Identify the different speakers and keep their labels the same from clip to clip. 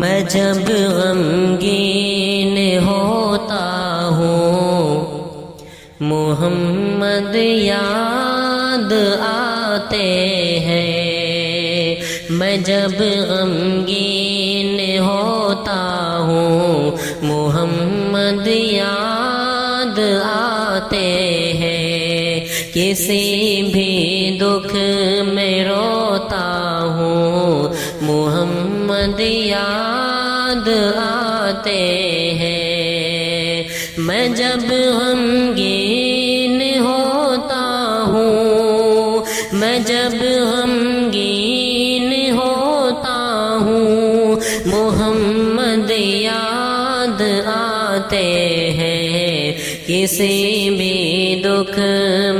Speaker 1: میں جب غمگین ہوتا ہوں محمد یاد آتے ہیں، میں جب غمگین ہوتا ہوں محمد یاد آتے ہیں، کسی بھی دکھ میں روتا ہوں محمد یاد آتے ہیں، میں جب غمگین ہوتا ہوں، میں جب غمگین ہوتا ہوں محمد یاد آتے ہیں، کسی بھی دکھ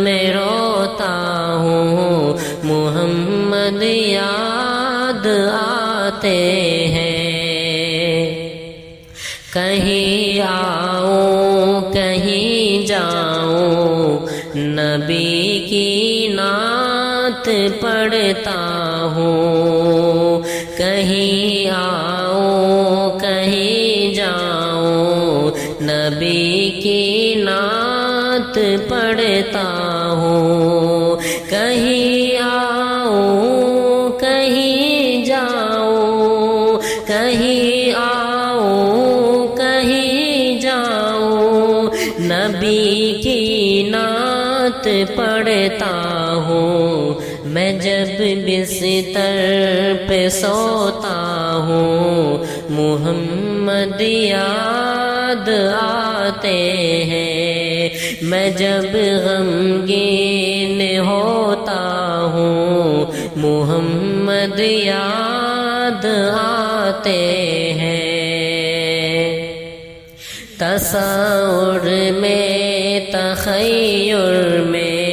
Speaker 1: میں روتا ہوں محمد یاد آتے ہیں، کہیں آؤں کہیں جاؤں نبی کی نعت پڑھتا ہوں، کہیں آؤں کہیں جاؤں نبی کی نعت پڑھتا ہوں، کہیں آؤں کہیں جاؤں، کہیں آؤں کہیں جاؤں نبی کی نعت پڑھتا ہوں، میں جب بستر پہ سوتا ہوں محمد یاد آتے ہیں، میں جب غمگین ہوتا ہوں محمد یاد آتے ہیں، تصور میں تخیل میں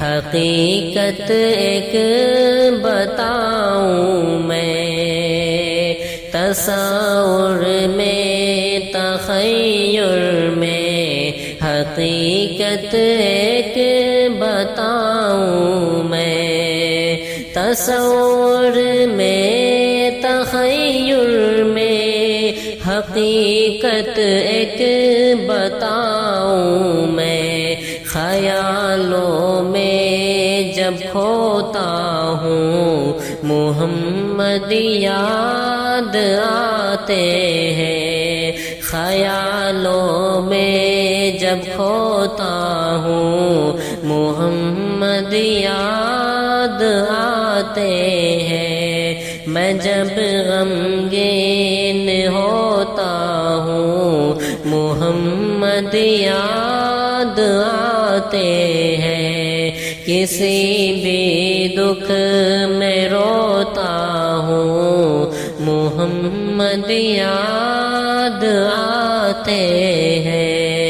Speaker 1: حقیقت ایک بتاؤں میں، تصور میں تخیل میں حقیقت ایک بتاؤں میں، تصور میں تخیل میں حقیقت ایک بتاؤں میں، خیالوں میں جب کھوتا ہوں محمد یاد آتے ہیں، خیالوں میں جب کھوتا ہوں محمد یاد آتے ہیں، میں جب غمگین ہوتا ہوں محمد یاد آتے ہیں، کسی بھی دکھ میں روتا ہوں محمد یاد آتے ہیں۔